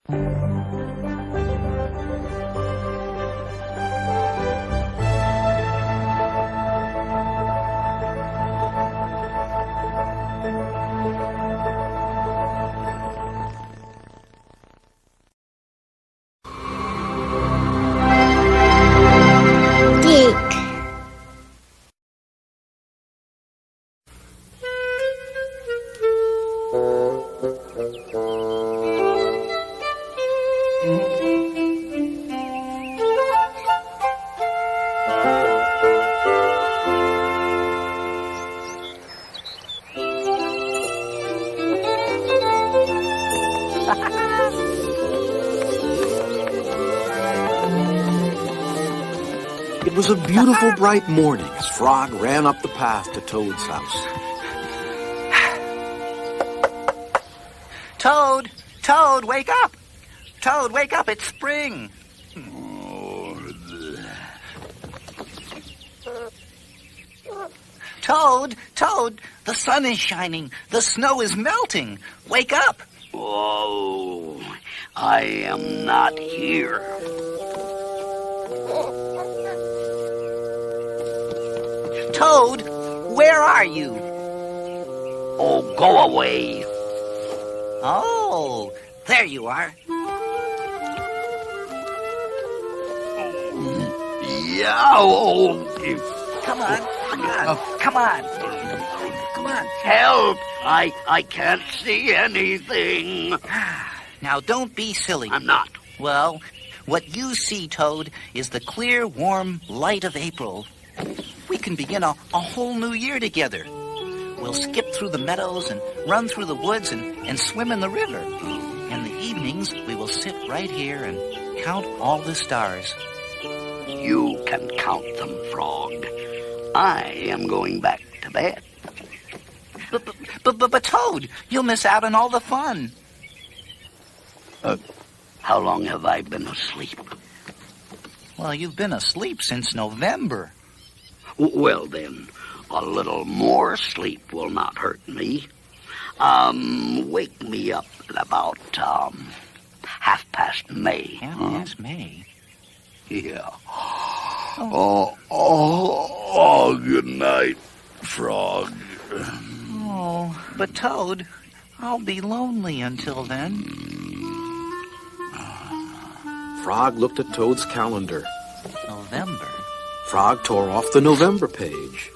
It was a beautiful, bright morning as Frog ran up the path to Toad's house. Toad! Toad, wake up! Toad, wake up! It's spring! Toad! Toad! The sun is shining. The snow is melting. Wake up! Oh, I am not here. Toad, where are you? Oh, go away. Oh, there you are. Yeah, oh. Come on, come on. Come on. Help! I can't see anything. Now, don't be silly. I'm not. Well, what you see, Toad, is the clear, warm light of April. We can begin a whole new year together. We'll skip through the meadows and run through the woods and swim in the river. In the evenings, we will sit right here and count all the stars. You can count them, Frog. I am going back to bed. But Toad, you'll miss out on all the fun. How long have I been asleep? Well, you've been asleep since November. Well, then, a little more sleep will not hurt me. Wake me up at about, 1/2 May. 1/2 May? Yeah. Oh, good night, Frog. Oh, but Toad, I'll be lonely until then. Frog looked at Toad's calendar. November? Frog tore off the November page.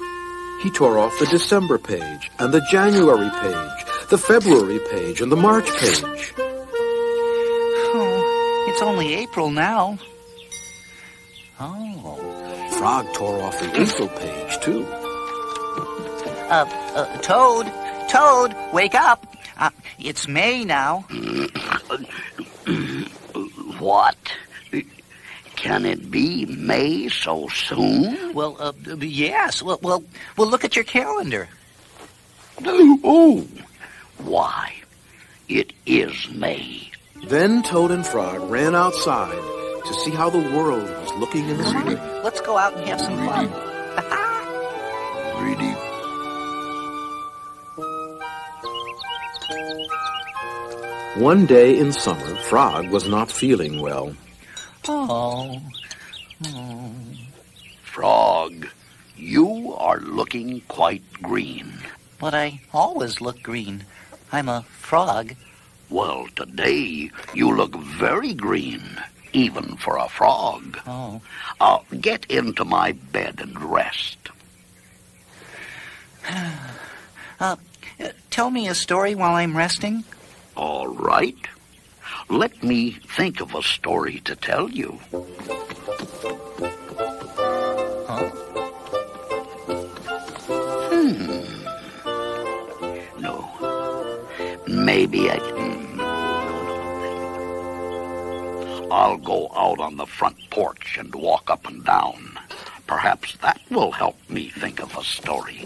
He tore off the December page, and the January page, the February page, and the March page. Oh, it's only April now. Oh. Frog tore off the April page, too. Toad, wake up. It's May now. What? Can it be May so soon? Well, yes. Well, look at your calendar. Oh, why? It is May. Then Toad and Frog ran outside to see how the world was looking in the spring. Let's go out and have some fun. Really? One day in summer, Frog was not feeling well. Oh. Frog, you are looking quite green. But I always look green. I'm a frog. Well, today you look very green, even for a frog. Oh. Get into my bed and rest. Tell me a story while I'm resting. All right. Let me think of a story to tell you. No. Maybe I'll go out on the front porch and walk up and down. Perhaps that will help me think of a story.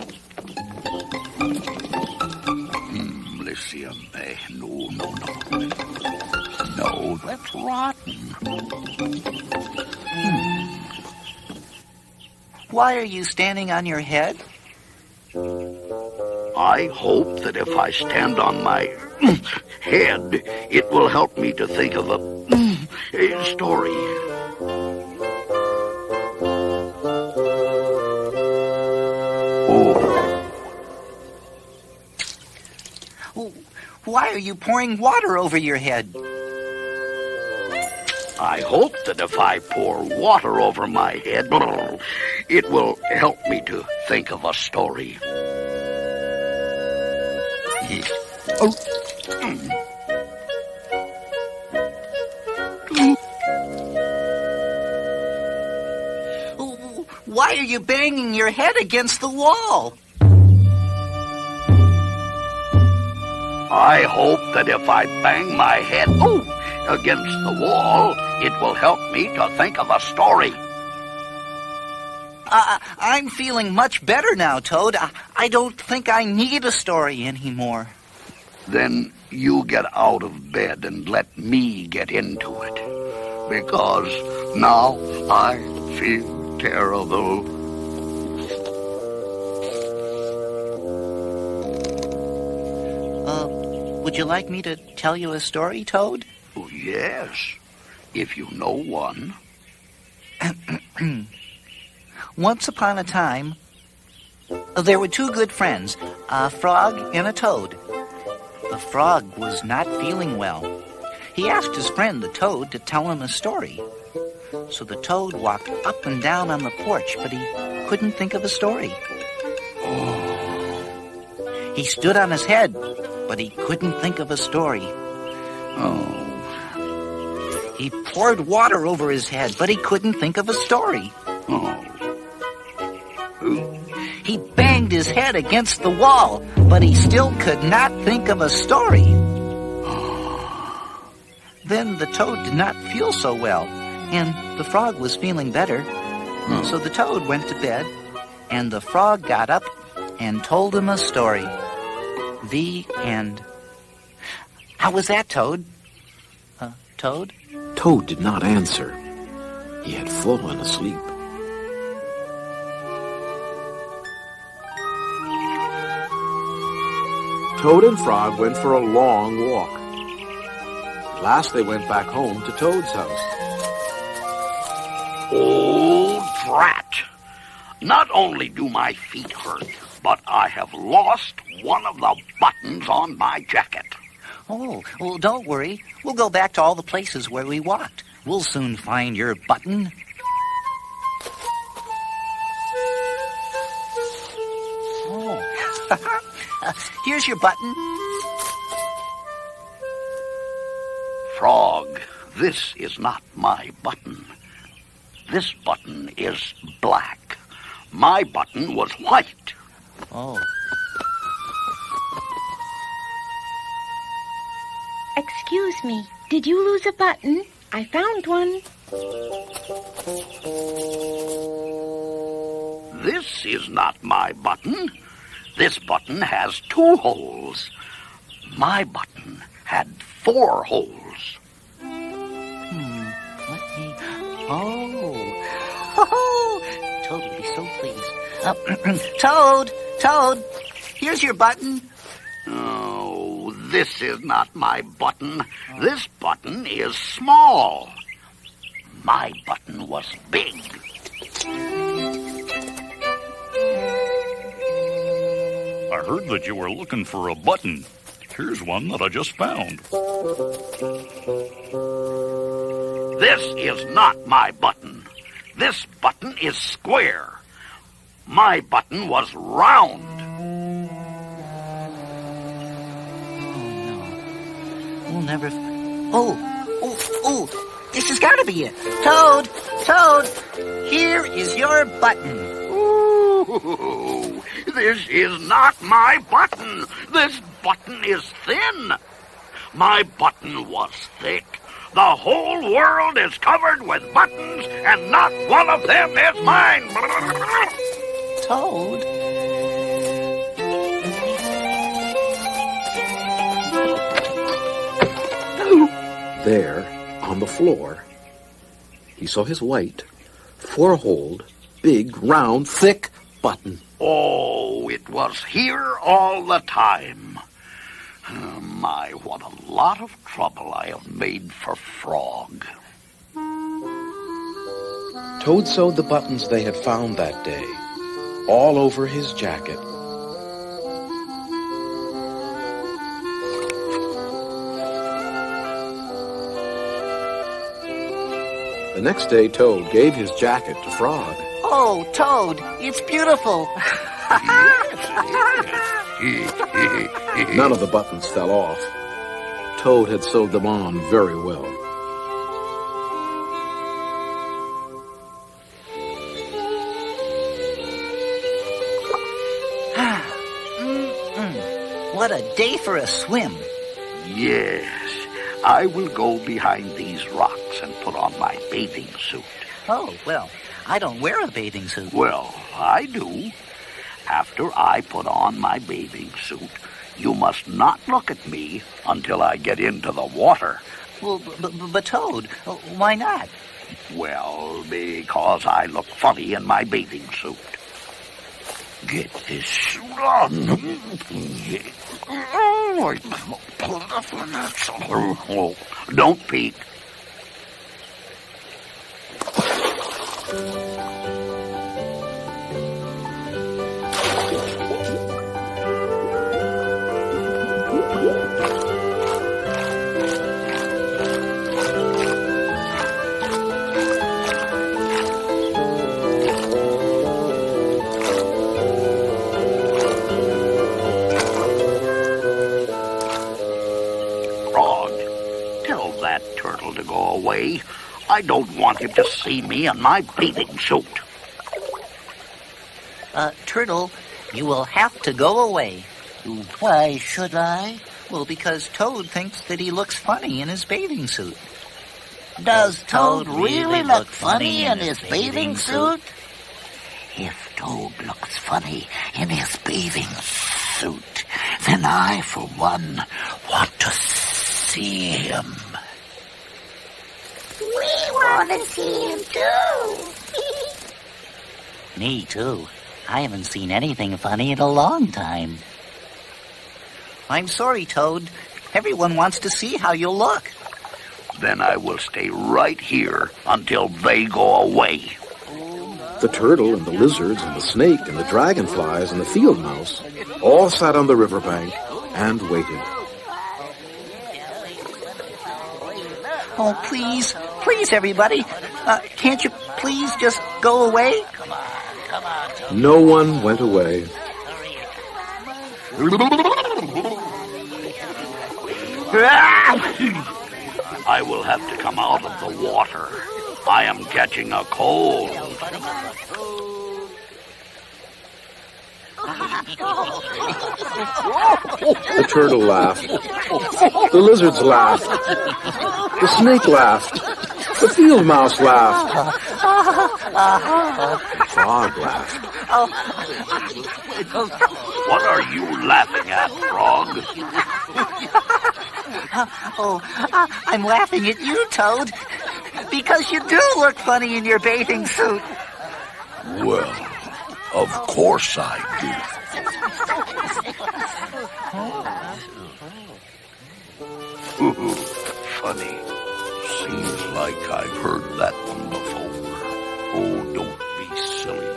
No, that's rotten. Why are you standing on your head? I hope that if I stand on my head, it will help me to think of a story. Why are you pouring water over your head? I hope that if I pour water over my head, it will help me to think of a story. Why are you banging your head against the wall? I hope that if I bang my head against the wall, it will help me to think of a story. I'm feeling much better now, Toad. I don't think I need a story anymore. Then you get out of bed and let me get into it. Because now I feel terrible. Would you like me to tell you a story, Toad? Oh, yes, if you know one. Once upon a time, there were two good friends, a frog and a toad. The frog was not feeling well. He asked his friend, the toad, to tell him a story. So the toad walked up and down on the porch, but he couldn't think of a story. He stood on his head, but he couldn't think of a story. He poured water over his head, but he couldn't think of a story. He banged his head against the wall, but he still could not think of a story. Then the toad did not feel so well, and the frog was feeling better. So the toad went to bed, and the frog got up and told him a story. The end. How was that, Toad? Toad? Toad did not answer. He had fallen asleep. Toad and Frog went for a long walk. At last they went back home to Toad's house. Oh, drat! Not only do my feet hurt, but I have lost one of the buttons on my jacket. Oh, well, don't worry. We'll go back to all the places where we walked. We'll soon find your button. Oh, here's your button. Frog, this is not my button. This button is black. My button was white. Oh. Excuse me, did you lose a button? I found one. This is not my button. This button has 2 holes. My button had 4 holes. Let me... Oh, Toad will be so pleased. Toad, here's your button. Oh, this is not my button. This button is small. My button was big. I heard that you were looking for a button. Here's one that I just found. This is not my button. This button is square. My button was round. We'll never... Oh, this has got to be it. Toad, here is your button. Ooh, this is not my button. This button is thin. My button was thick. The whole world is covered with buttons, and not one of them is mine. Toad? There, on the floor, he saw his white, 4-holed, big, round, thick button. Oh, it was here all the time. My, what a lot of trouble I have made for Frog. Toad sewed the buttons they had found that day all over his jacket. The next day, Toad gave his jacket to Frog. Oh, Toad, it's beautiful. None of the buttons fell off. Toad had sewed them on very well. What a day for a swim. Yes, I will go behind these rocks and put on my bathing suit. Oh, well, I don't wear a bathing suit. Well, I do. After I put on my bathing suit, you must not look at me until I get into the water. Well, but Toad, why not? Well, because I look funny in my bathing suit. Get this suit on. Don't peek. To go away. I don't want him to see me in my bathing suit. Turtle, you will have to go away. Why should I? Well, because Toad thinks that he looks funny in his bathing suit. Does Toad really look funny in his bathing suit? If Toad looks funny in his bathing suit, then I, for one, want to see him. We want to see him too. Me too. I haven't seen anything funny in a long time. I'm sorry, Toad. Everyone wants to see how you look. Then I will stay right here until they go away. The turtle and the lizards and the snake and the dragonflies and the field mouse all sat on the riverbank and waited. Oh, please, everybody. Can't you please just go away? No one went away. I will have to come out of the water. I am catching a cold. The turtle laughed. The lizards laughed. The snake laughed. The field mouse laughed. The frog laughed. What are you laughing at, Frog? I'm laughing at you, Toad, because you do look funny in your bathing suit. Well, of course I do. Funny. Seems like I've heard that one before. Oh, don't be silly.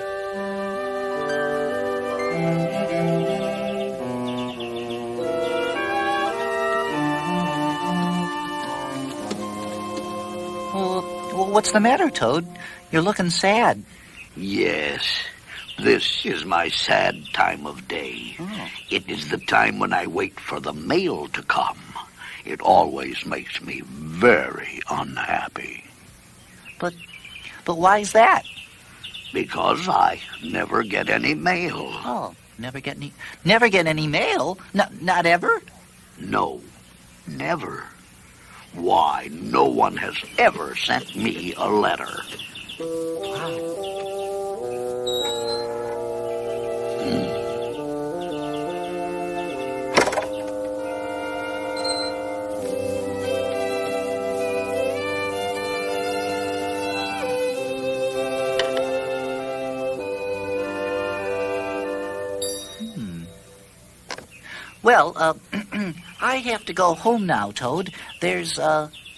Well, what's the matter, Toad? You're looking sad. Yes, this is my sad time of day. Oh. It is the time when I wait for the mail to come. It always makes me very unhappy. But why's that? Because I never get any mail. Oh, never get any mail? Not ever? No, never. Why, no one has ever sent me a letter. Well, I have to go home now, Toad. There's,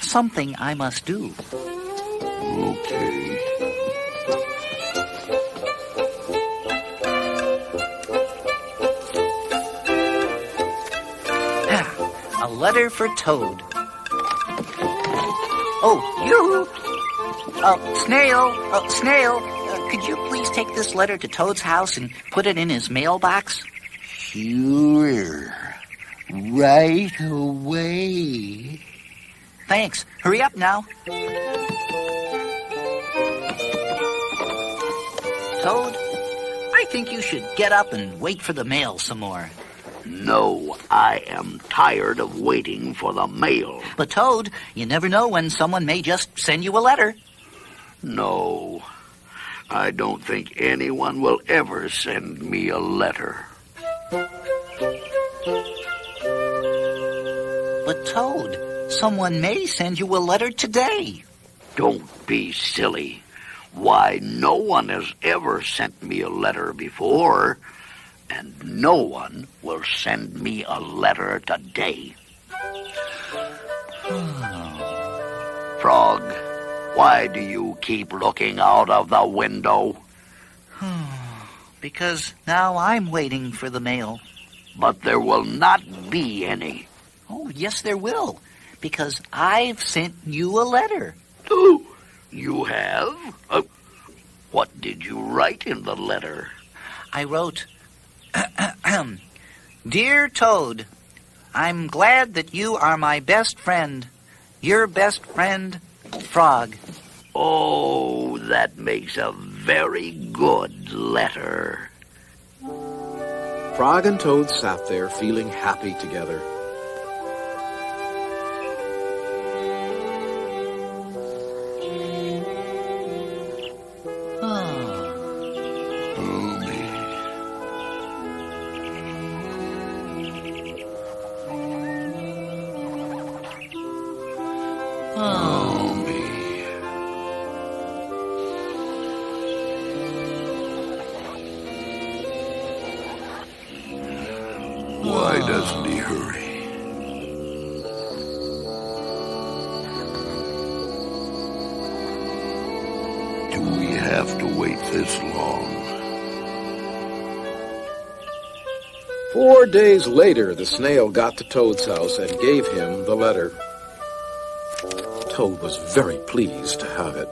something I must do. Okay. A letter for Toad. Oh, you! Snail, could you please take this letter to Toad's house and put it in his mailbox? Sure. Right away. Thanks. Hurry up now. Toad, I think you should get up and wait for the mail some more. No, I am tired of waiting for the mail. But Toad, you never know when someone may just send you a letter. No, I don't think anyone will ever send me a letter. But Toad, someone may send you a letter today. Don't be silly. Why, no one has ever sent me a letter before, and no one will send me a letter today. Frog, why do you keep looking out of the window? Because now I'm waiting for the mail. But there will not be any. Oh, yes, there will. Because I've sent you a letter. Oh, you have? What did you write in the letter? I wrote, Dear Toad, I'm glad that you are my best friend. Your best friend, Frog. Oh, that makes a very good letter. Frog and Toad sat there feeling happy together. Why doesn't he hurry? Do we have to wait this long? 4 days later, the snail got to Toad's house and gave him the letter. Toad was very pleased to have it.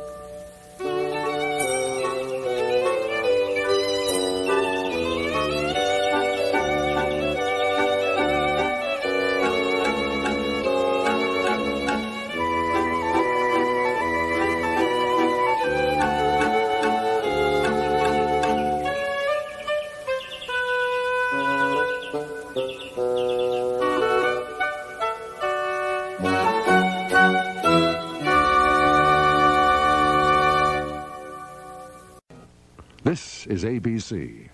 This is ABC.